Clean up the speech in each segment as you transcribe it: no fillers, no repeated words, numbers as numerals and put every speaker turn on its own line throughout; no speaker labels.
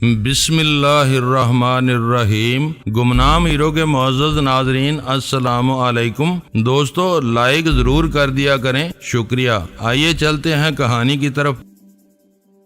بسم اللہ الرحمن الرحیم۔ گمنام ہیرو کے معزز ناظرین السلام علیکم۔ دوستو لائک ضرور کر دیا کریں، شکریہ۔ آئیے چلتے ہیں کہانی کی طرف۔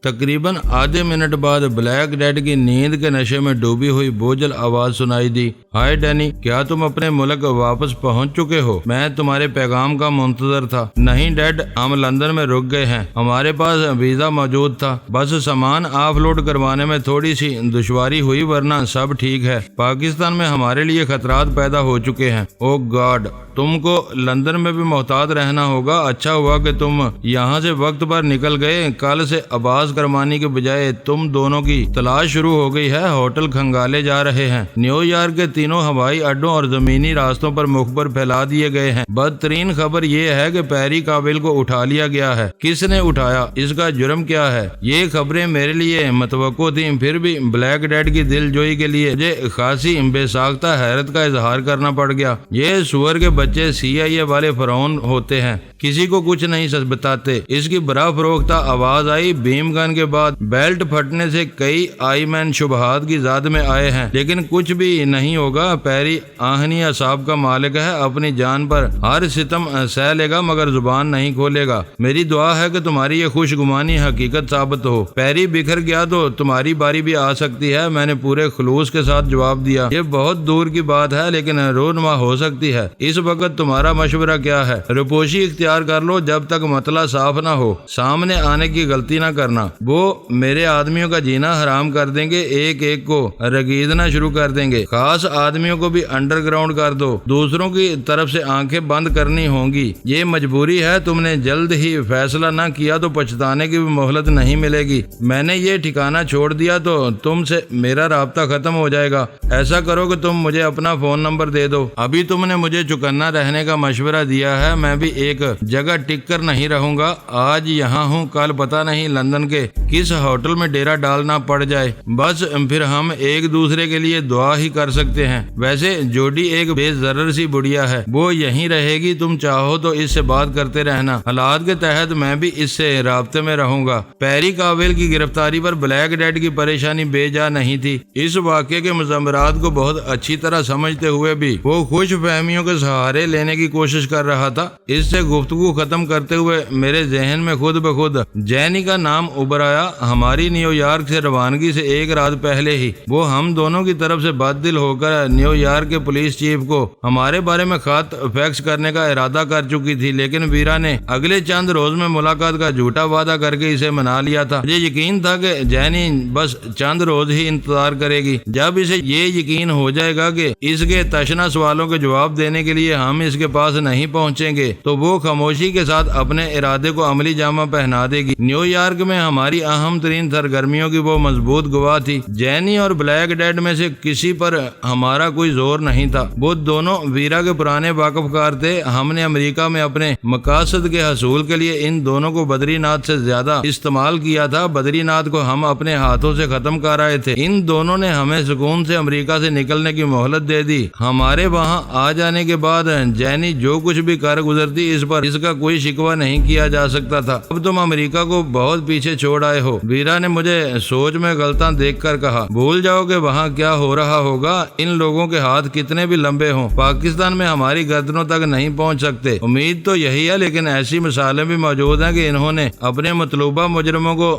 تقریباً آدھے منٹ بعد بلیک ڈیڈ کی نیند کے نشے میں ڈوبی ہوئی بوجھل آواز سنائی دی۔ ہائے ڈینی، کیا تم اپنے ملک واپس پہنچ چکے ہو؟ میں تمہارے پیغام کا منتظر تھا۔ نہیں ڈیڈ، ہم لندن میں رک گئے ہیں۔ ہمارے پاس ویزا موجود تھا، بس سامان آف لوڈ کروانے میں تھوڑی سی دشواری ہوئی، ورنہ سب ٹھیک ہے۔ پاکستان میں ہمارے لیے خطرات پیدا ہو چکے ہیں۔ او گاڈ، تم کو لندن میں بھی محتاط رہنا ہوگا۔ اچھا ہوا کہ تم یہاں سے وقت پر نکل گئے۔ کل سے آباز کرمانی کے بجائے تم دونوں کی تلاش شروع ہو گئی ہے۔ ہوٹل کھنگالے جا رہے ہیں۔ نیو یارک کے تینوں ہوائی اڈوں اور زمینی راستوں پر مخبر پھیلا دیے گئے ہیں۔ بدترین خبر یہ ہے کہ پیری کابل کو اٹھا لیا گیا ہے۔ کس نے اٹھایا؟ اس کا جرم کیا ہے؟ یہ خبریں میرے لیے متوقع تھیں، پھر بھی بلیک ڈیڈ کی دل جوئی کے لیے مجھے خاصی بے ساختہ حیرت کا اظہار کرنا پڑ گیا۔ یہ سور کے بچے CIA والے فرعون ہوتے ہیں، کسی کو کچھ نہیں بتاتے۔ اس کی برا فروختہ آواز آئی۔ بیم گن کے بعد بیلٹ پھٹنے سے کئی آئی مین شبہات کی زاد میں آئے ہیں، لیکن کچھ بھی نہیں ہوگا۔ پیری آہنی اعصاب کا مالک ہے، اپنی جان پر ہر ستم سہ لے گا مگر زبان نہیں کھولے گا۔ میری دعا ہے کہ تمہاری یہ خوش گمانی حقیقت ثابت ہو۔ پیری بکھر گیا تو تمہاری باری بھی آ سکتی ہے، میں نے پورے خلوص کے ساتھ جواب دیا۔ یہ بہت دور کی بات ہے لیکن رونما ہو سکتی ہے۔ اس وقت تمہارا مشورہ کیا ہے؟ روپوشی اختیار کر لو جب تک مسئلہ صاف نہ ہو۔ سامنے آنے کی غلطی نہ کرنا، وہ میرے آدمیوں کا جینا حرام کر دیں گے، ایک ایک کو رگیدنا شروع کر دیں گے۔ خاص آدمیوں کو بھی انڈر گراؤنڈ کر دو، دوسروں کی طرف سے آنکھیں بند کرنی ہوں گی۔ یہ مجبوری ہے، تم نے جلد ہی فیصلہ نہ کیا تو پچھتانے کی بھی مہلت نہیں ملے گی۔ میں نے یہ ٹھکانہ چھوڑ دیا تو تم سے میرا رابطہ ختم ہو جائے گا۔ ایسا کرو کہ تم مجھے اپنا فون نمبر دے دو۔ ابھی تم نے مجھے چوکنا رہنے کا مشورہ دیا ہے، میں بھی ایک جگہ ٹک کر نہیں رہوں گا۔ آج یہاں ہوں، کل پتہ نہیں لندن کے کس ہوٹل میں ڈیرا ڈالنا پڑ جائے۔ بس پھر ہم ایک دوسرے کے لیے دعا ہی کر سکتے ہیں۔ ویسے جوڈی ایک بے ضرر سی بڑھیا ہے، وہ یہیں رہے گی، تم چاہو تو اس سے بات کرتے رہنا۔ حالات کے تحت میں بھی اس سے رابطے میں رہوں گا۔ پیری کابل کی گرفتاری پر بلیک ڈیڈ کی پریشانی بے جا نہیں تھی۔ اس واقعے کے مضمرات کو بہت اچھی طرح سمجھتے ہوئے بھی وہ خوش فہمیوں کے سہارے لینے کی کوشش کر رہا تھا۔ اس سے گفتگو ختم کرتے ہوئے میرے ذہن میں خود بخود جینی کا نام ابھر آیا۔ ہماری نیو یارک سے روانگی سے ایک رات پہلے ہی وہ ہم دونوں کی طرف سے بد دل ہو کر نیو یارک کے پولیس چیف کو ہمارے بارے میں خط فیکس کرنے کا ارادہ کر چکی تھی، لیکن ویرا نے اگلے چند روز میں ملاقات کا جھوٹا وعدہ کر کے اسے منا لیا تھا۔ مجھے یقین تھا کہ جینی بس چند روز ہی انتظار کرے گی۔ جب اسے یہ یقین ہو جائے گا کہ اس کے تشنہ سوالوں کے جواب دینے کے لیے ہم اس کے پاس نہیں پہنچیں گے تو وہ خاموشی کے ساتھ اپنے ارادے کو عملی جامہ پہنا دے گی۔ نیو یارک میں ہماری اہم ترین سرگرمیوں کی وہ مضبوط گواہ تھی۔ جینی اور بلیک ڈیڈ میں سے کسی پر ہمارا کوئی زور نہیں تھا، وہ دونوں ویرا کے پرانے واقف کار تھے۔ ہم نے امریکہ میں اپنے مقاصد کے حصول کے لیے ان دونوں کو بدری ناتھ سے زیادہ استعمال کیا تھا۔ بدری ناتھ کو ہم اپنے ہاتھوں سے ختم کر آئے تھے۔ ان دونوں نے ہمیں سکون سے امریکہ سے نکلنے کی مہلت دے دی۔ ہمارے وہاں آ جانے کے بعد جینی جو کچھ بھی کر گزرتی اس پر اس کا کوئی شکوہ نہیں کیا جا سکتا تھا۔ اب تم امریکہ کو بہت پیچھے چھوڑ آئے ہو۔ ویرا نے مجھے سوچ میں غلطاں دیکھ کر کہا، بھول جاؤ کہ وہاں کیا ہو رہا ہوگا۔ ان لوگوں کے ہاتھ کتنے بھی لمبے ہوں، پاکستان میں ہماری گردنوں تک نہیں پہنچ سکتے۔ امید تو یہی ہے، لیکن ایسی مثالیں بھی موجود ہیں کہ انہوں نے اپنے مطلوبہ مجرموں کو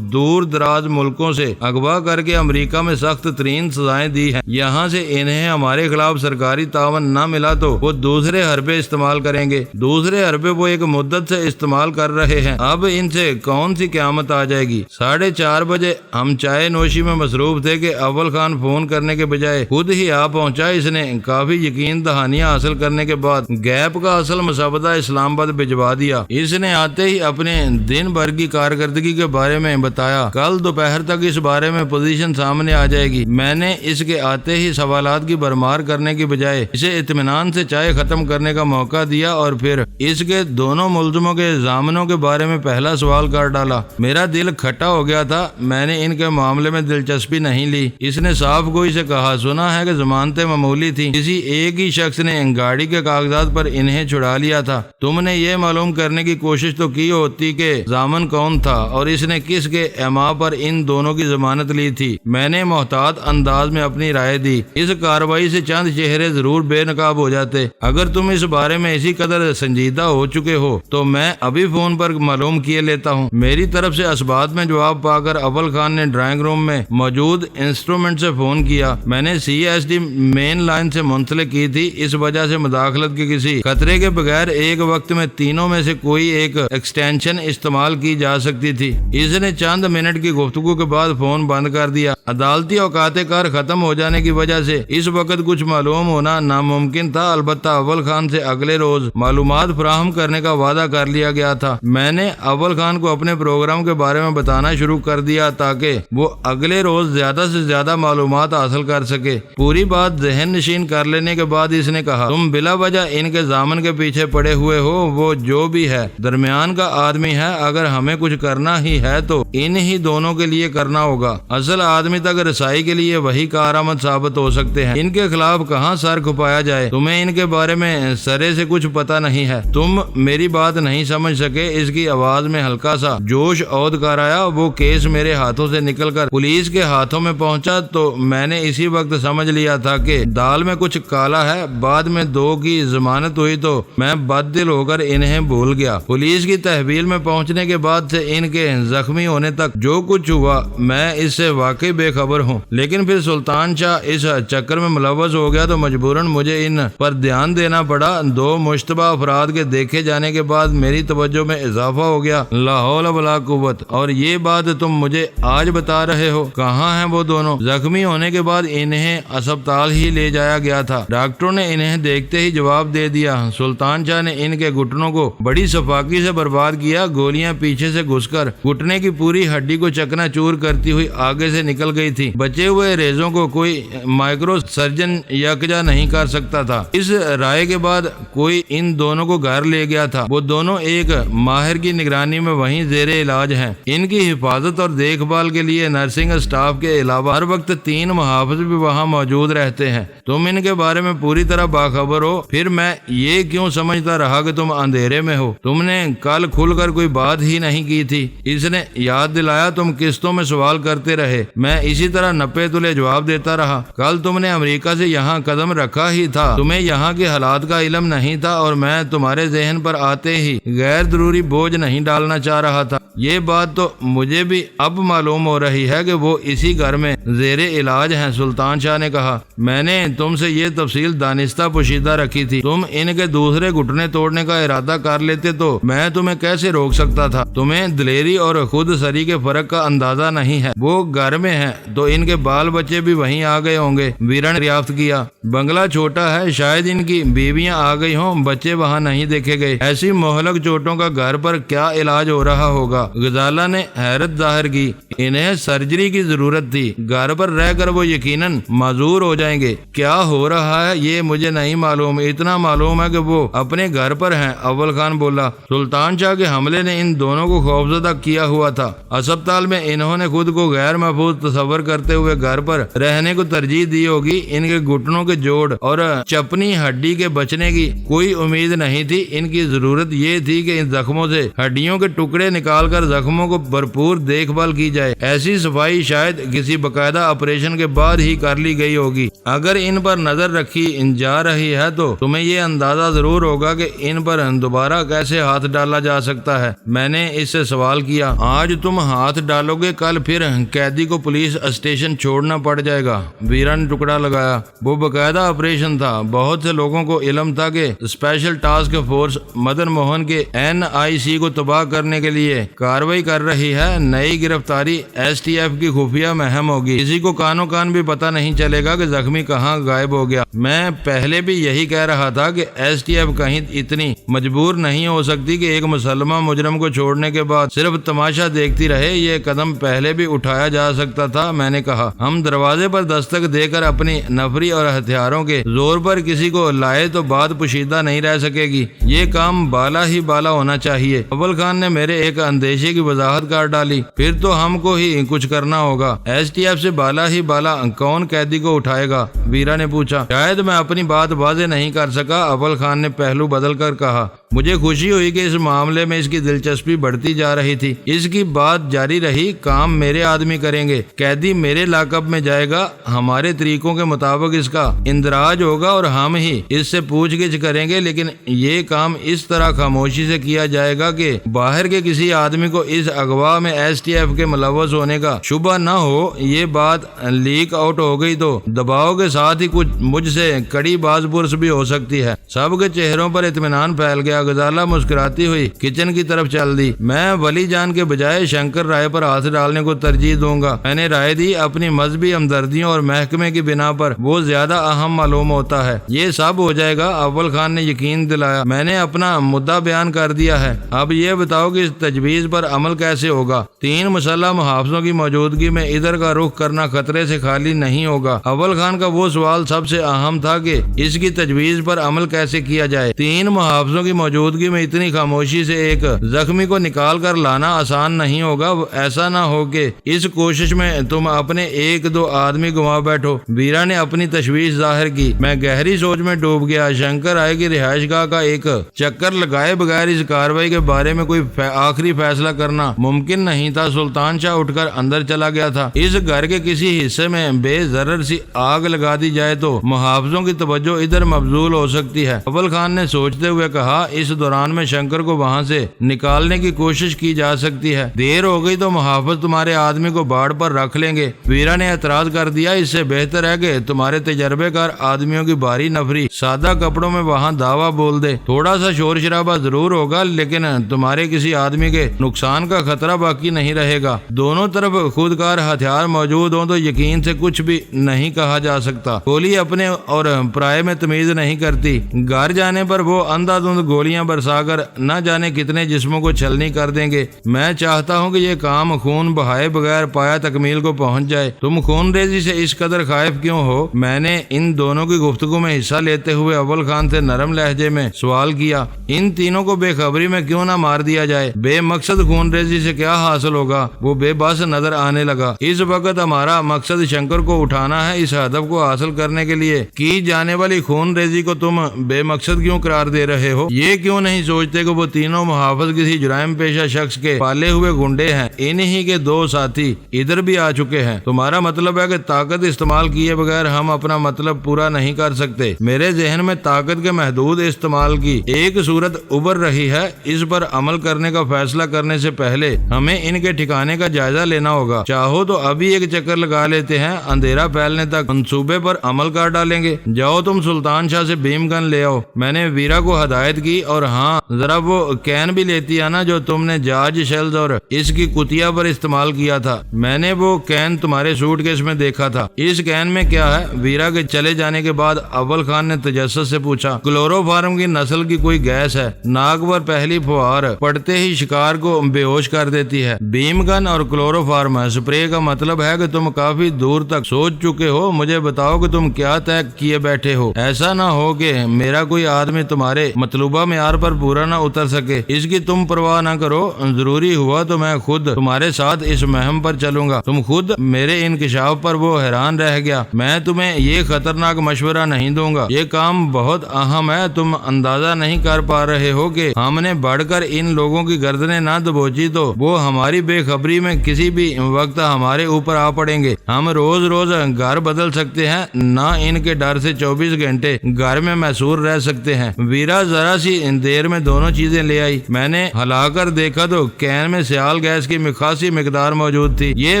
دور دراز ملکوں سے اغوا کر کے امریکہ میں سخت ترین سزائیں دی ہیں۔ یہاں سے انہیں ہمارے خلاف سرکاری تعاون نہ ملا تو وہ دوسرے حربے استعمال کریں گے۔ دوسرے حربے وہ ایک مدت سے استعمال کر رہے ہیں، اب ان سے کون سی قیامت آ جائے گی۔ 4:30 بجے ہم چائے نوشی میں مصروف تھے کہ اول خان فون کرنے کے بجائے خود ہی آ پہنچا۔ اس نے کافی یقین دہانیاں حاصل کرنے کے بعد گیپ کا اصل مسودہ اسلام آباد بھجوا دیا۔ اس نے آتے ہی اپنے دن بھر کی کارکردگی کے بارے میں بتایا۔ کل دوپہر تک اس بارے میں پوزیشن سامنے آ جائے گی۔ میں نے اس کے آتے ہی سوالات کی بھرمار کرنے کی بجائے اسے اطمینان سے چائے ختم کرنے کا موقع دیا اور پھر اس کے دونوں ملزموں کے ضامنوں کے بارے میں پہلا سوال کر ڈالا۔ میرا دل کھٹا ہو گیا تھا۔ میں نے ان کے معاملے میں دلچسپی نہیں لی۔ اس نے صاف گوئی سے کہا، سنا ہے کہ ضمانتیں معمولی تھی، کسی ایک ہی شخص نے گاڑی کے کاغذات پر انہیں چھڑا لیا تھا۔ تم نے یہ معلوم کرنے کی کوشش تو کی ہوتی کہ ضامن کون تھا اور اس نے کس کے ایما پر ان دونوں کی ضمانت لی تھی۔ میں نے محتاط انداز میں اپنی رائے دی۔ اس کارروائی سے چند چہرے ضرور بے نقاب ہو جاتے۔ اگر تم اس بارے میں اسی قدر سنجیدہ ہو چکے ہو تو میں ابھی فون پر معلوم کیے لیتا ہوں۔ میری طرف سے اسبات میں جواب پا کر اول خان نے ڈرائنگ روم میں موجود انسٹرومنٹ سے فون کیا۔ میں نے CSD مین لائن سے منسلک کی تھی، اس وجہ سے مداخلت کے کسی خطرے کے بغیر ایک وقت میں تینوں میں سے کوئی ایک ایکسٹینشن استعمال کی جا سکتی تھی۔ اس نے چند منٹ کی گفتگو کے بعد فون بند کر دیا۔ عدالتی اوقات کار ختم ہو جانے کی وجہ سے اس وقت کچھ معلوم ہونا ناممکن تھا، البتہ اول خان سے اگلے روز معلومات فراہم کرنے کا وعدہ کر لیا گیا تھا۔ میں نے اول خان کو اپنے پروگرام کے بارے میں بتانا شروع کر دیا تاکہ وہ اگلے روز زیادہ سے زیادہ معلومات حاصل کر سکے۔ پوری بات ذہن نشین کر لینے کے بعد اس نے کہا، تم بلا وجہ ان کے ضامن کے پیچھے پڑے ہوئے ہو، وہ جو بھی ہے درمیان کا آدمی ہے، اگر ہمیں کچھ کرنا ہی ہے تو ان ہی دونوں کے لیے کرنا ہوگا۔ اصل آدمی تک رسائی کے لیے وہی کارآمد ثابت ہو سکتے ہیں۔ ان کے خلاف کہاں سر کھپایا جائے؟ تمہیں ان کے بارے میں سرے سے کچھ پتہ نہیں ہے، تم میری بات نہیں سمجھ سکے۔ اس کی آواز میں ہلکا سا جوش عود کر آیا۔ وہ کیس میرے ہاتھوں سے نکل کر پولیس کے ہاتھوں میں پہنچا تو میں نے اسی وقت سمجھ لیا تھا کہ دال میں کچھ کالا ہے۔ بعد میں 2 کی ضمانت ہوئی تو میں بد دل ہو کر انہیں بھول گیا۔ پولیس کی تحویل میں پہنچنے کے بعد سے ان کے زخمی ہونے تک جو کچھ ہوا میں اس سے واقعی بے خبر ہوں، لیکن پھر سلطان شاہ اس چکر میں ملوث ہو گیا تو مجبوراً مجھے ان پر دھیان دینا پڑا۔ 2 مشتبہ افراد کے دیکھے جانے کے بعد میری توجہ میں اضافہ ہو گیا۔ لا حول ولا قوت! اور یہ بات تم مجھے آج بتا رہے ہو؟ کہاں ہیں وہ دونوں؟ زخمی ہونے کے بعد انہیں اسپتال ہی لے جایا گیا تھا۔ ڈاکٹروں نے انہیں دیکھتے ہی جواب دے دیا۔ سلطان شاہ نے ان کے گھٹنوں کو بڑی صفاقی سے برباد کیا۔ گولیاں پیچھے سے گھس کر گھٹنے کی پوری ہڈی کو چکنا چور کرتی ہوئی آگے سے نکل گئی تھی۔ بچے ہوئے ریزوں کو کوئی مائکرو سرجن یکجا نہیں کر سکتا تھا۔ اس رائے کے بعد کوئی ان دونوں کو گھر لے گیا تھا۔ وہ دونوں ایک ماہر کی نگرانی میں وہیں زیر علاج ہیں۔ ان کی حفاظت اور دیکھ بھال کے لیے نرسنگ اسٹاف کے علاوہ ہر وقت 3 محافظ بھی وہاں موجود رہتے ہیں۔ تم ان کے بارے میں پوری طرح باخبر ہو، پھر میں یہ کیوں سمجھتا رہا کہ تم اندھیرے میں ہو؟ تم نے کل کھل کر کوئی بات ہی نہیں کی تھی۔ اس نے یاد دلایا، تم قسطوں میں سوال کرتے رہے، میں اسی طرح نپے تلے جواب دیتا رہا۔ کل تم نے امریکہ سے یہاں قدم رکھا ہی تھا، تمہیں یہاں کے حالات کا علم نہیں تھا اور میں تمہارے ذہن پر آتے ہی غیر ضروری بوجھ نہیں ڈالنا چاہ رہا تھا۔ یہ بات تو مجھے بھی اب معلوم ہو رہی ہے کہ وہ اسی گھر میں زیر علاج ہیں۔ سلطان شاہ نے کہا، میں نے تم سے یہ تفصیل دانستہ پوشیدہ رکھی تھی۔ تم ان کے دوسرے گھٹنے توڑنے کا ارادہ کر لیتے تو میں تمہیں کیسے روک سکتا تھا؟ تمہیں دلیری اور خود سری کے فرق کا اندازہ نہیں ہے۔ وہ گھر میں ہیں تو ان کے بال بچے بھی وہیں آ گئے ہوں گے۔ ویرن نے دریافت کیا، بنگلہ چھوٹا ہے، شاید ان کی بیویاں آ گئی ہوں، بچے وہاں نہیں دیکھے گئے۔ ایسی مہلک چوٹوں کا گھر پر کیا علاج ہو رہا ہوگا؟ غزالہ نے حیرت ظاہر کی۔ انہیں سرجری کی ضرورت تھی، گھر پر رہ کر وہ یقیناً معذور ہو جائیں گے۔ کیا ہو رہا ہے یہ مجھے نہیں معلوم، اتنا معلوم ہے کہ وہ اپنے گھر پر ہیں۔ اول خان بولا، سلطان شاہ کے حملے نے ان دونوں کو خوفزدہ کیا ہوا تھا۔ اسپتال میں انہوں نے خود کو غیر محفوظ تصور کرتے ہوئے گھر پر رہنے کو ترجیح دی ہوگی۔ ان کے گھٹنوں کے جوڑ اور چپنی ہڈی کے بچنے کی کوئی امید نہیں تھی۔ ان کی ضرورت یہ تھی کہ ان زخموں سے ہڈیوں کے ٹکڑے نکال کر زخموں کو بھرپور دیکھ بھال کی جائے۔ ایسی صفائی شاید کسی باقاعدہ آپریشن کے بعد ہی کر لی گئی ہوگی۔ اگر ان پر نظر رکھی جا رہی ہے تو تمہیں یہ اندازہ ضرور ہوگا کہ ان پر دوبارہ کیسے ہاتھ ڈالا جا سکتا ہے۔ میں نے اس سے سوال کیا، آج تم ہاتھ ڈالو گے، کل پھر قیدی کو پولیس اسٹیشن چھوڑنا پڑ جائے گا۔ ویرا نے ٹکڑا لگایا، وہ باقاعدہ آپریشن تھا۔ بہت سے لوگوں کو علم تھا کہ special task force Madan Mohan کے NIC کو تباہ کرنے کے لیے کارروائی کر رہی ہے۔ نئی گرفتاری STF کی خفیہ مہم ہوگی۔ کسی کو کانوں کان بھی پتہ نہیں چلے گا کہ زخمی کہاں غائب ہو گیا؟ میں پہلے بھی یہی کہہ رہا تھا کہ ایس ٹی ایف کہیں اتنی مجبور نہیں ہو سکتی کہ ایک مسلمان مجرم کو چھوڑنے کے بعد صرف تماشا دیکھتی رہے۔ یہ قدم پہلے بھی اٹھایا جا سکتا تھا۔ میں نے کہا ہم دروازے پر دستک دے کر اپنی نفری اور ہتھیاروں کے زور پر کسی کو لائے تو بات پوشیدہ نہیں رہ سکے گی۔ یہ کام بالا ہی بالا ہونا چاہیے۔ اول خان نے میرے ایک اندیشے کی وضاحت کر ڈالی۔ پھر تو ہم کو ہی کچھ کرنا ہوگا۔ ایس ٹی ایف سے بالا ہی بالا کون قیدی کو اٹھائے گا؟ ویرا نے پوچھا۔ شاید میں اپنی بات واضح نہیں کر سکا، اول خان نے پہلو بدل کر کہا۔ مجھے خوشی ہوئی کہ اس معاملے میں اس کی دلچسپی بڑھتی جا رہی تھی۔ اس کی بات جاری رہی۔ کام میرے آدمی کریں گے، قیدی میرے لاکب میں جائے گا، ہمارے طریقوں کے مطابق اس کا اندراج ہوگا اور ہم ہی اس سے پوچھ گچھ کریں گے، لیکن یہ کام اس طرح خاموشی سے کیا جائے گا کہ باہر کے کسی آدمی کو اس اغوا میں ایس ٹی ایف کے ملوث ہونے کا شبہ نہ ہو۔ یہ بات لیک آؤٹ ہو گئی تو دباؤ کے ساتھ ہی کچھ مجھ سے کڑی باز پرس بھی ہو سکتی ہے۔ سب کے چہروں پر اطمینان پھیل گیا۔ غزالہ مسکراتی ہوئی کچن کی طرف چل دی۔ میں ولی جان کے بجائے شنکر رائے پر ہاتھ ڈالنے کو ترجیح دوں گا۔ میں نے رائے دی، اپنی مذہبی ہمدردیوں اور محکمے کی بنا پر وہ زیادہ اہم معلوم ہوتا ہے۔ یہ سب ہو جائے گا، اول خان نے یقین دلایا۔ میں نے اپنا مدعا بیان کر دیا ہے، اب یہ بتاؤ کہ اس تجویز پر عمل کیسے ہوگا؟ 3 مسلح محافظوں کی موجودگی میں ادھر کا رخ کرنا خطرے سے خالی نہیں ہوگا۔ اول خان کا وہ سوال سب سے اہم تھا کہ اس کی تجویز پر عمل کیسے کیا جائے۔ 3 محافظوں کی موجودگی میں اتنی خاموشی سے ایک زخمی کو نکال کر لانا آسان نہیں ہوگا۔ ایسا نہ ہو کہ اس کوشش میں تم اپنے 1-2 آدمی گنوا بیٹھو۔ ویرا نے اپنی تشویش ظاہر کی۔ میں گہری سوچ میں ڈوب گیا۔ شنکر رائے کی رہائش گاہ کا ایک چکر لگائے بغیر اس کارروائی کے بارے میں کوئی آخری فیصلہ کرنا ممکن نہیں تھا۔ سلطان شاہ اٹھ کر اندر چلا گیا تھا۔ اس گھر کے کسی حصے میں بے ضرر سی آگ لگا دی جائے تو محافظوں کی توجہ ادھر مبذول ہو سکتی ہے۔ اول خان نے سوچتے ہوئے کہا، اس دوران میں شنکر کو وہاں سے نکالنے کی کوشش کی جا سکتی ہے۔ دیر ہو گئی تو محافظ تمہارے آدمی کو باڑ پر رکھ لیں گے۔ ویرا نے اعتراض کر دیا، اس سے بہتر ہے کہ تمہارے تجربے کار آدمیوں کی بھاری نفری سادہ کپڑوں میں وہاں دعویٰ بول دے۔ تھوڑا سا شور شرابہ ضرور ہوگا، لیکن تمہارے کسی آدمی کے نقصان کا خطرہ باقی نہیں رہے گا۔ دونوں طرف خودکار ہتھیار موجود ہوں تو یقین سے کچھ بھی نہیں کہا جا سکتا۔ گولی اپنے اور پرائے میں تمیز نہیں کرتی۔ گھر جانے پر وہ اندھا دھند گولیاں برسا کر نہ جانے کتنے جسموں کو چھلنی کر دیں گے۔ میں چاہتا ہوں کہ یہ کام خون بہائے بغیر پایا تکمیل کو پہنچ جائے۔ تم خون ریزی سے اس قدر خائف کیوں ہو؟ میں نے ان دونوں کی گفتگو میں حصہ لیتے ہوئے اول خان سے نرم لہجے میں سوال کیا۔ ان تینوں کو بے خبری میں کیوں نہ مار دیا جائے؟ بے مقصد خون ریزی سے کیا حاصل ہوگا؟ وہ بے بس نظر آنے لگا۔ اس وقت ہمارا مقصد شنکر کو اٹھانا ہے۔ اس ہدف کو حاصل کرنے کے لیے کی جانے والی خون ریزی کو تم بے مقصد کیوں قرار دے رہے ہو؟ یہ کیوں نہیں سوچتے کہ وہ تینوں محافظ کسی جرائم پیشہ شخص کے پالے ہوئے گنڈے ہیں؟ انہی کے 2 ساتھی ادھر بھی آ چکے ہیں۔ تمہارا مطلب ہے کہ طاقت استعمال کیے بغیر ہم اپنا مطلب پورا نہیں کر سکتے؟ میرے ذہن میں طاقت کے محدود استعمال کی ایک صورت ابھر رہی ہے۔ اس پر عمل کرنے کا فیصلہ کرنے سے پہلے ہمیں ان کے ٹھکانے کا جائزہ لینا ہوگا۔ چاہو تو ابھی ایک چکر لگا لیتے ہیں، اندھیرا پھیلنے تک منصوبے پر عمل کر ڈالیں گے۔ جاؤ تم سلطان شاہ سے بیم گن لے آؤ۔ میں نے ویرا کو ہدایت کی، اور ہاں ذرا وہ کین بھی لیتی ہے نا جو تم نے جارج شیلز اور اس کی کتیا پر استعمال کیا تھا۔ میں نے وہ کین تمہارے سوٹ کیس میں دیکھا تھا۔ اس کین میں کیا ہے؟ ویرا کے چلے جانے کے بعد اول خان نے تجسس سے پوچھا۔ کلورو فارم کی نسل کی کوئی گیس ہے، ناک پر پہلی فوار پڑتے ہی شکار کو بے ہوش کر دیتی ہے۔ بیم گن اور کلورو فارم اسپرے کا مطلب ہے کہ تم کافی دور تک سوچ چکے ہو۔ مجھے بتاؤ کہ تم کیا طے کیے بیٹھے ہو؟ ایسا نہ ہو کہ میرا کوئی آدمی تمہارے مطلوبہ معیار پر پورا نہ اتر سکے۔ اس کی تم پرواہ نہ کرو، ضروری ہوا تو میں خود تمہارے ساتھ اس مہم پر چلوں گا۔ تم خود میرے انکشاف پر وہ حیران رہ گیا۔ میں تمہیں یہ خطرناک مشورہ نہیں دوں گا، یہ کام بہت اہم ہے۔ تم اندازہ نہیں کر پا رہے ہو کہ ہم نے بڑھ کر ان لوگوں کی گردنیں نہ دبوچی تو وہ ہماری بے خبری میں کسی بھی وقت ہمارے اوپر آ پڑیں گے۔ ہم روز روز گھر بدل سکتے ہیں، نہ ان کے ڈر سے 24 گھنٹے گھر میں محصور رہ سکتے ہیں۔ ویرا ذرا سی دیر میں دونوں چیزیں لے آئی۔ میں نے ہلا کر دیکھا تو کین میں سیال گیس کی خاصی مقدار موجود تھی۔ یہ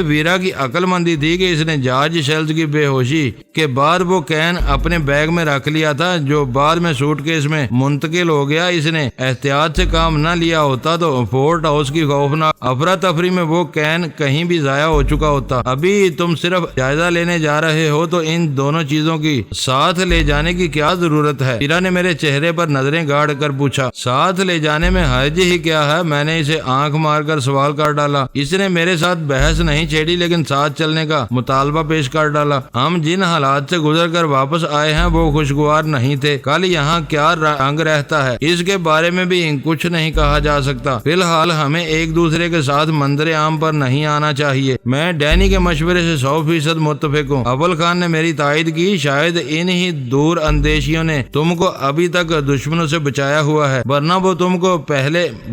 ویرا کی عقل مندی تھی کہ اس نے جارج شیلز کی بے ہوشی کے بعد وہ کین اپنے بیگ میں رکھ لیا تھا جو بعد میں سوٹ کیس میں منتقل ہو گیا۔ اس نے احتیاط سے کام نہ لیا ہوتا تو فورٹ ہاؤس کی خوفناک افراتفری میں وہ کین کہیں بھی ضائع ہو چکا ہوتا۔ ابھی تم صرف جائزہ لینے جا رہے ہو تو ان دونوں چیزوں کی ساتھ لے جانے کی کیا ضرورت ہے؟ ہیرا نے میرے چہرے پر نظریں گاڑ کر پوچھا۔ ساتھ لے جانے میں حرج ہی کیا ہے؟ میں نے اسے آنکھ مار کر سوال کر ڈالا۔ اس نے میرے ساتھ بحث نہیں چھیڑی لیکن ساتھ چلنے کا مطالبہ پیش کر ڈالا۔ ہم جن حالات سے گزر کر واپس آئے ہیں وہ خوشگوار نہیں تھے۔ کل یہاں کیا رنگ رہتا ہے اس کے بارے میں بھی کچھ نہیں کہا جا سکتا۔ فی الحال ہمیں ایک دوسرے کے ساتھ منظر عام پر نہیں آنا چاہیے۔ میں ڈینی کے مشورے سے 100% متفق ہوں۔ اول خان نے میری تائید کی۔ شاید انہی دور اندیشیوں نے تم کو ابھی تک دشمنوں سے بچایا ہوا ہے، ورنہ وہ تم کو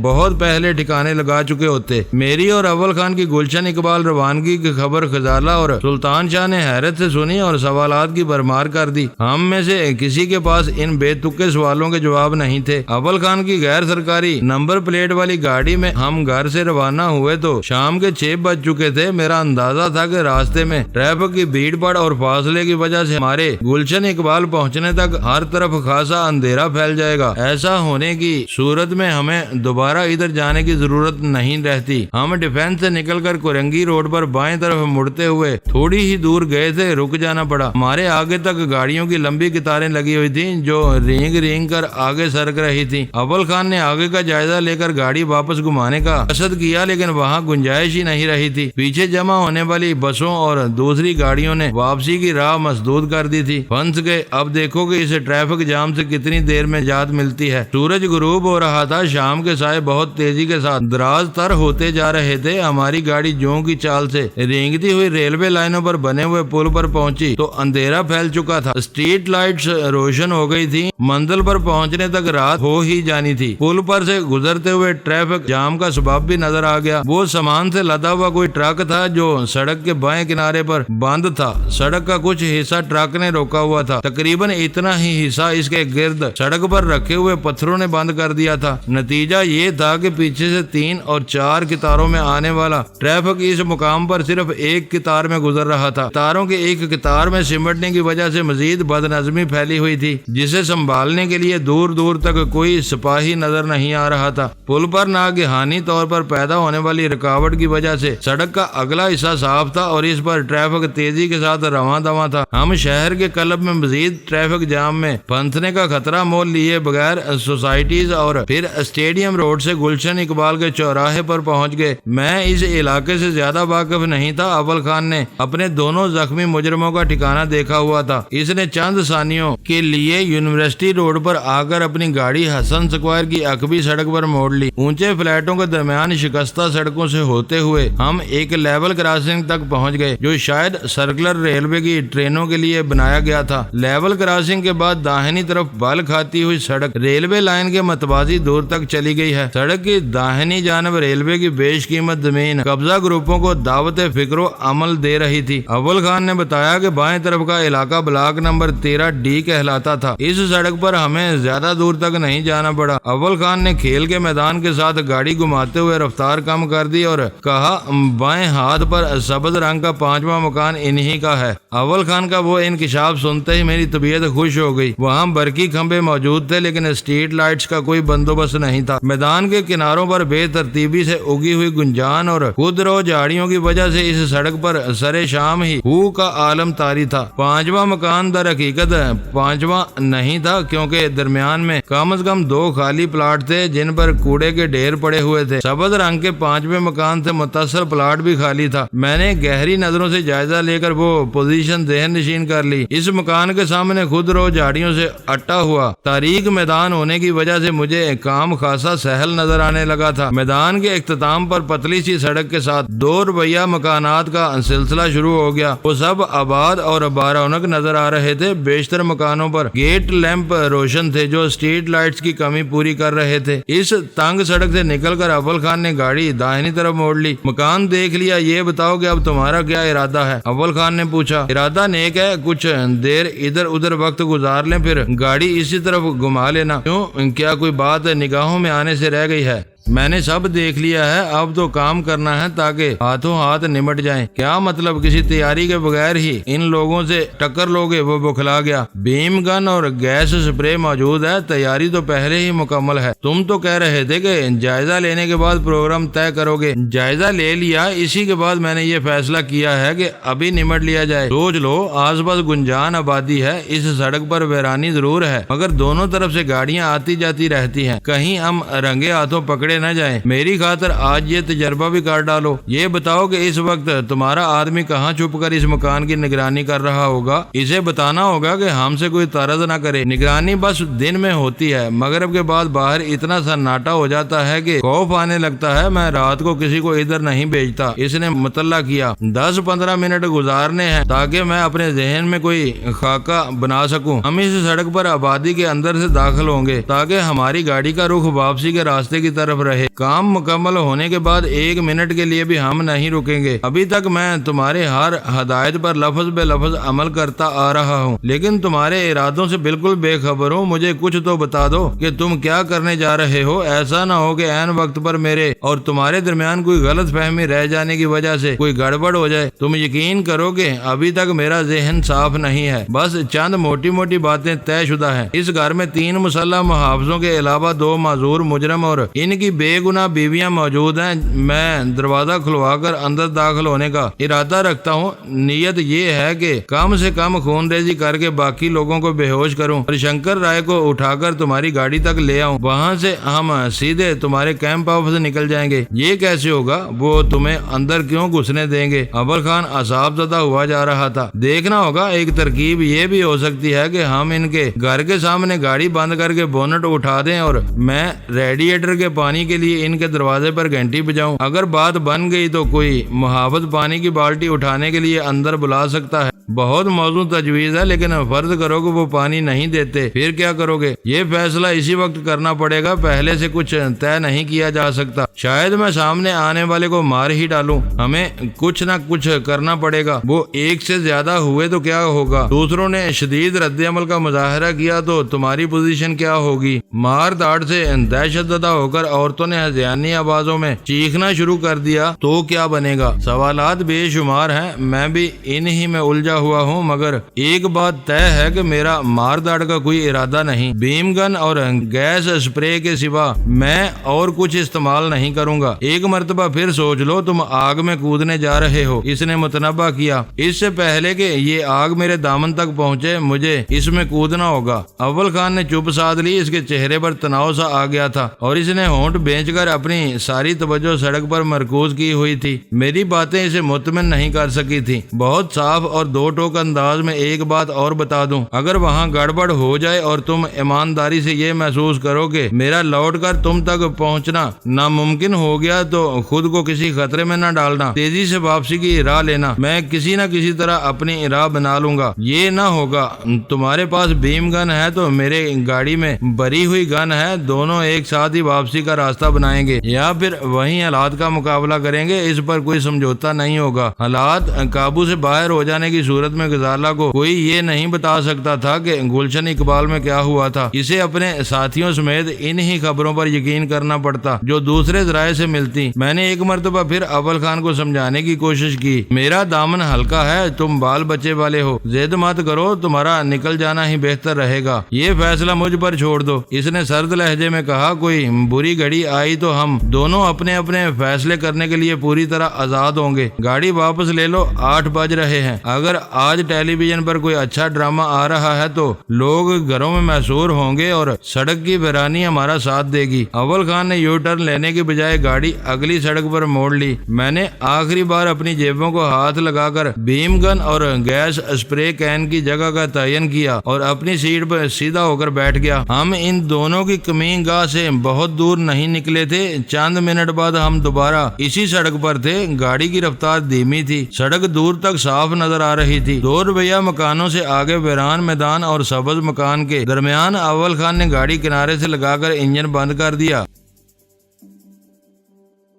بہت پہلے ٹھکانے لگا چکے ہوتے۔ میری اور اول خان کی گلشن اقبال روانگی کی خبر خزالہ اور سلطان شاہ نے حیرت سے سنی اور سوالات کی بھرمار کر دی۔ ہم میں سے کسی کے پاس ان بے تکے سوالوں کے جواب نہیں تھے۔ اول خان کی غیر سرکاری نمبر پلیٹ والی گاڑی میں ہم گھر سے روانہ ہوئے تو شام کے 6 بج چکے تھے۔ میرا اندازہ تھا کہ راستے میں ٹریفک کی بھیڑ بھاڑ اور فاصلے کی وجہ سے ہمارے گلشن اقبال پہنچنے تک ہر طرف خاصا اندھیرا پھیل جائے گا۔ ایسا ہونے کی صورت میں ہمیں دوبارہ ادھر جانے کی ضرورت نہیں رہتی۔ ہم ڈیفنس سے نکل کر کورنگی روڈ پر بائیں طرف مڑتے ہوئے تھوڑی ہی دور گئے تھے، رک جانا پڑا۔ ہمارے آگے تک گاڑیوں کی لمبی قطاریں لگی ہوئی تھیں جو رینگ کر آگے سرک رہی تھی۔ اول خان نے آگے کا جائزہ لے کر گاڑی واپس گھمانے کا قصد کیا لیکن وہاں گنجائش ہی نہیں رہی تھی۔ پیچھے جمع ہونے والی بسوں اور دوسری گاڑیوں نے واپسی کی راہ مسدود کر دی تھی۔ پھنس گئے۔ اب دیکھو کہ اس ٹریفک جام سے کتنی دیر میں نجات ملتی ہے۔ سورج غروب ہو رہا تھا۔ شام کے سائے بہت تیزی کے ساتھ دراز تر ہوتے جا رہے تھے۔ ہماری گاڑی جوں کی چال سے رینگتی ہوئی ریلوے لائنوں پر بنے ہوئے پل پر پہنچی تو اندھیرا پھیل چکا تھا۔ اسٹریٹ لائٹس روشن ہو گئی تھی۔ منزل پر پہنچنے تک رات ہو ہی جانی تھی۔ پل پر سے گزرتے ہوئے ٹریفک جام کا سبب بھی نظر آ گیا۔ وہ سامان سے لدا ہوا کوئی ٹرک تھا جو سڑک کے بائیں کنارے پر بند تھا۔ سڑک کا کچھ حصہ ٹرک نے روکا ہوا تھا، تقریباً اتنا ہی حصہ اس کے گرد سڑک پر رکھے ہوئے پتھروں نے بند کر دیا تھا۔ نتیجہ یہ تھا کہ پیچھے سے 3 اور 4 قطاروں میں آنے والا ٹریفک اس مقام پر صرف ایک قطار میں گزر رہا تھا۔ قطاروں کے ایک قطار میں سمٹنے کی وجہ سے مزید بدنظمی پھیلی ہوئی تھی جسے سنبھالنے کے لیے دور دور تک کوئی سپاہی نظر نہیں آ رہا تھا۔ پل پر ناگہانی طور پر پیدا ہونے والی رکاوٹ کی وجہ سے سڑک کا اگلا حصہ صاف تھا اور اس پر ٹریفک تیزی کے ساتھ رواں دواں تھا۔ ہم شہر کے قلب میں مزید ٹریفک جام میں پھنسنے کا خطرہ مول لیے بغیر سوسائٹیز اور پھر اسٹیڈیم روڈ سے گلشن اقبال کے چوراہے پر پہنچ گئے۔ میں اس علاقے سے زیادہ واقف نہیں تھا۔ اول خان نے اپنے دونوں زخمی مجرموں کا ٹھکانہ دیکھا ہوا تھا۔ اس نے چند ثانیوں کے لیے یونیورسٹی روڈ پر آ کر اپنی گاڑی حسن سکوائر کی عقبی سڑک پر موڑ لی۔ اونچے فلیٹوں کے درمیان شکستہ سڑکوں سے ہوتے ہوئے ہم ایک لیول کراسنگ تک پہنچ گئے جو شاید سرکلر ریلوے کی ٹرینوں کے لیے بنایا گیا تھا۔ لیول کراسنگ کے بعد داہنی طرف بل کھاتی ہوئی سڑک ریلوے لائن کے متوازی دور تک چلی گئی ہے۔ سڑک کی داہنی جانب ریلوے کی بیش قیمت زمین قبضہ گروپوں کو دعوت فکر و عمل دے رہی تھی۔ اول خان نے بتایا کہ بائیں طرف کا علاقہ بلاک نمبر 13D کہلاتا تھا۔ اس سڑک پر ہمیں زیادہ دور تک نہیں جانا پڑا۔ اول خان نے کھیل کے میدان کے ساتھ گاڑی گھماتے ہوئے رفتار کم کر دی اور کہا بائیں ہاتھ پر سبز رنگ کا 5واں مکان انہی کا ہے۔ اول خان کا وہ انکشاف سنتے ہی میری طبیعت خوش ہو گئی۔ وہاں برقی کھمبے موجود تھے لیکن اسٹریٹ لائٹس کا کوئی بندوبست نہیں تھا۔ میدان کے کناروں پر بے ترتیبی سے اگی ہوئی گنجان اور خود رو جھاڑیوں کی وجہ سے اس سڑک پر سرے شام ہی ہو کا عالم طاری تھا۔ 5واں مکان در حقیقت 5واں نہیں تھا کیونکہ درمیان میں کم از کم 2 خالی پلاٹ تھے جن پر کوڑے کے ڈھیر پڑے ہوئے تھے۔ سبز رنگ کے 5ویں مکان سے متصل پلاٹ بھی خالی تھا۔ میں نے گہری نظروں سے جائزہ لے کر وہ پوزیشن ذہن نشین کر لی۔ اس مکان کے سامنے خود رو جھاڑیوں سے اٹا ہوا تاریک میدان ہونے کی وجہ سے مجھے کام خاصا سہل نظر آنے لگا تھا۔ میدان کے اختتام پر پتلی سی سڑک کے ساتھ 2 ربیہ مکانات کا سلسلہ شروع ہو گیا۔ وہ سب آباد اور بارونق نظر آ رہے تھے۔ بیشتر مکانوں پر گیٹ لیمپ روشن تھے جو اسٹریٹ لائٹس کی کمی پوری کر رہے تھے۔ اس تنگ سڑک سے نکل کر اول خان نے گاڑی داہنی طرف موڑ لی۔ مکان دیکھ لیا، یہ بتاؤ کہ اب تمہارا کیا ارادہ ہے؟ اول خان نے پوچھا۔ ارادہ نیک ہے، کچھ دیر ادھر ادھر وقت گزار لیں پھر گاڑی اسی طرف گھما لینا۔ کیوں، کیا کوئی بات نگاہوں میں آنے سے رہ گئی ہے؟ میں نے سب دیکھ لیا ہے، اب تو کام کرنا ہے تاکہ ہاتھوں ہاتھ نمٹ جائیں۔ کیا مطلب کسی تیاری کے بغیر ہی ان لوگوں سے ٹکر لوگے؟ وہ بکھلا گیا۔ بیم گن اور گیس سپرے موجود ہے، تیاری تو پہلے ہی مکمل ہے۔ تم تو کہہ رہے تھے کہ جائزہ لینے کے بعد پروگرام طے کرو گے۔ جائزہ لے لیا، اسی کے بعد میں نے یہ فیصلہ کیا ہے کہ ابھی نمٹ لیا جائے۔ سوچ لو، آس پاس گنجان آبادی ہے، اس سڑک پر ویرانی ضرور ہے مگر دونوں طرف سے گاڑیاں آتی جاتی رہتی ہیں، کہیں ہم رنگے ہاتھوں پکڑے نہ جائیں۔ میری خاطر آج یہ تجربہ بھی کر ڈالو۔ یہ بتاؤ کہ اس وقت تمہارا آدمی کہاں چھپ کر اس مکان کی نگرانی کر رہا ہوگا؟ اسے بتانا ہوگا کہ ہم سے کوئی طرز نہ کرے۔ نگرانی بس دن میں ہوتی ہے، مغرب کے بعد باہر اتنا سناٹا ہو جاتا ہے کہ خوف آنے لگتا ہے۔ میں رات کو کسی کو ادھر نہیں بھیجتا۔ اس نے مطلع کیا۔ 10-15 منٹ گزارنے ہیں تاکہ میں اپنے ذہن میں کوئی خاکہ بنا سکوں۔ ہم اس سڑک پر آبادی کے اندر سے داخل ہوں گے تاکہ ہماری گاڑی کا رخ واپسی کے راستے کی طرف رہے۔ کام مکمل ہونے کے بعد 1 منٹ کے لیے بھی ہم نہیں رکیں گے۔ ابھی تک میں تمہارے ہر ہدایت پر لفظ بے لفظ عمل کرتا آ رہا ہوں، لیکن تمہارے ارادوں سے بالکل بے خبر ہوں۔ مجھے کچھ تو بتا دو کہ تم کیا کرنے جا رہے ہو۔ ایسا نہ ہو کہ عین وقت پر میرے اور تمہارے درمیان کوئی غلط فہمی رہ جانے کی وجہ سے کوئی گڑبڑ ہو جائے۔ تم یقین کرو کہ ابھی تک میرا ذہن صاف نہیں ہے، بس چند موٹی موٹی باتیں طے شدہ ہیں۔ اس گھر میں 3 مسلح محافظوں کے علاوہ 2 معذور مجرم اور ان کی بے گناہ بیویاں موجود ہیں۔ میں دروازہ کھلوا کر اندر داخل ہونے کا ارادہ رکھتا ہوں۔ نیت یہ ہے کہ کم سے کم خون ریزی کر کے باقی لوگوں کو بے ہوش کروں اور شنکر رائے کو اٹھا کر تمہاری گاڑی تک لے آؤں۔ وہاں سے ہم سیدھے تمہارے کیمپ آفس نکل جائیں گے۔ یہ کیسے ہوگا؟ وہ تمہیں اندر کیوں گھسنے دیں گے؟ اول خان اعصاب زدہ ہوا جا رہا تھا۔ دیکھنا ہوگا، ایک ترکیب یہ بھی ہو سکتی ہے کہ ہم ان کے گھر کے سامنے گاڑی بند کر کے بونٹ اٹھا دیں اور میں ریڈیٹر کے پانی کے لیے ان کے دروازے پر گھنٹی بجاؤں۔ اگر بات بن گئی تو کوئی محافظ پانی کی بالٹی اٹھانے کے لیے اندر بلا سکتا ہے۔ بہت موزوں تجویز ہے، لیکن فرض کرو کہ وہ پانی نہیں دیتے، پھر کیا کرو گے؟ یہ فیصلہ اسی وقت کرنا پڑے گا، پہلے سے کچھ طے نہیں کیا جا سکتا۔ شاید میں سامنے آنے والے کو مار ہی ڈالوں۔ ہمیں کچھ نہ کچھ کرنا پڑے گا۔ وہ ایک سے زیادہ ہوئے تو کیا ہوگا؟ دوسروں نے شدید رد عمل کا مظاہرہ کیا تو تمہاری پوزیشن کیا ہوگی؟ مار داڑ سے دہشت زدہ ہو کر عورتوں نے ہذیانی آوازوں میں چیخنا شروع کر دیا تو کیا بنے گا؟ سوالات بے شمار ہیں، میں بھی انہی میں الجھا ہوا ہوں، مگر ایک بات طے ہے کہ میرا مار داڑ کا کوئی ارادہ نہیں۔ بیم گن اور گیس سپرے کے سوا میں اور کچھ استعمال نہیں کروں گا۔ ایک مرتبہ پھر سوچ لو، تم آگ میں کودنے جا رہے ہو۔ اس نے متنبہ کیا۔ اس سے پہلے کہ یہ آگ میرے دامن تک پہنچے مجھے اس میں کودنا ہوگا۔ اول خان نے چپ سادھ لی، اس کے چہرے پر تناؤ سا آ گیا تھا اور اس نے ہونٹ بھینچ کر اپنی ساری توجہ سڑک پر مرکوز کی ہوئی تھی۔ میری باتیں اسے مطمئن نہیں کر سکی تھی۔ بہت صاف اور دو ٹوک انداز میں ایک بات اور بتا دوں، اگر وہاں گڑبڑ ہو جائے اور تم ایمانداری سے یہ محسوس کرو کہ میرا لوٹ کر تم تک پہنچنا ناممکن ہو گیا تو خود کو کسی خطرے میں نہ ڈالنا، تیزی سے واپسی کی راہ لینا۔ میں کسی نہ کسی طرح اپنی راہ بنا لوں گا۔ یہ نہ ہوگا تمہارے پاس بیم گن ہے تو میرے گاڑی میں بری ہوئی گن ہے، دونوں ایک ساتھ ہی واپسی کا راستہ بنائیں گے یا پھر وہیں حالات کا مقابلہ کریں گے۔ اس پر کوئی سمجھوتا نہیں ہوگا۔ حالات قابو سے باہر ہو جانے کی صورت میں غزالہ کو کوئی یہ نہیں بتا سکتا تھا کہ گلشن اقبال میں کیا ہوا تھا۔ اسے اپنے ساتھیوں سمیت انہی خبروں پر یقین کرنا پڑتا جو دوسرے ذرائع سے ملتی۔ میں نے ایک مرتبہ پھر اول خان کو سمجھانے کی کوشش کی، میرا دامن ہلکا ہے، تم بال بچے والے ہو، ضد مت کرو، تمہارا نکل جانا ہی بہتر رہے گا، یہ فیصلہ مجھ پر چھوڑ دو۔ اس نے سرد لہجے میں کہا، کوئی بری گھڑی آئی تو ہم دونوں اپنے اپنے فیصلے کرنے کے لیے پوری طرح آزاد ہوں گے۔ گاڑی واپس لے لو، 8 بج رہے ہیں۔ اگر آج ٹیلی ویژن پر کوئی اچھا ڈرامہ آ رہا ہے تو لوگ گھروں میں محصور ہوں گے اور سڑک کی ویرانی ہمارا ساتھ دے گی۔ اول خان نے یو ٹرن لینے کی بجائے گاڑی اگلی سڑک پر موڑ لی۔ میں نے آخری بار اپنی جیبوں کو ہاتھ لگا کر بیم گن اور گیس اسپرے کین کی جگہ کا تعین کیا اور اپنی سیٹ پر سیدھا ہو کر بیٹھ گیا۔ ہم ان دونوں کی کمین گاہ سے بہت دور نہیں نکلے تھے۔ چند منٹ بعد ہم دوبارہ اسی سڑک پر تھے۔ گاڑی کی رفتار دھیمی تھی، سڑک دور تک صاف نظر آ رہی تھی۔ 2 رویہ مکانوں سے آگے ویران میدان اور سبز مکان کے درمیان اول خان نے گاڑی کنارے سے لگا کر انجن بند کر دیا۔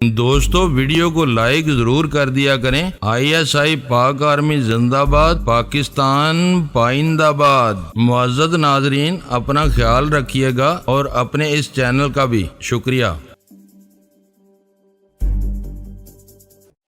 دوستو ویڈیو کو لائک ضرور کر دیا کریں۔ ISI پاک آرمی زندہ باد، پاکستان پائندہ باد۔ معزز ناظرین، اپنا خیال رکھیے گا اور اپنے اس چینل کا بھی شکریہ۔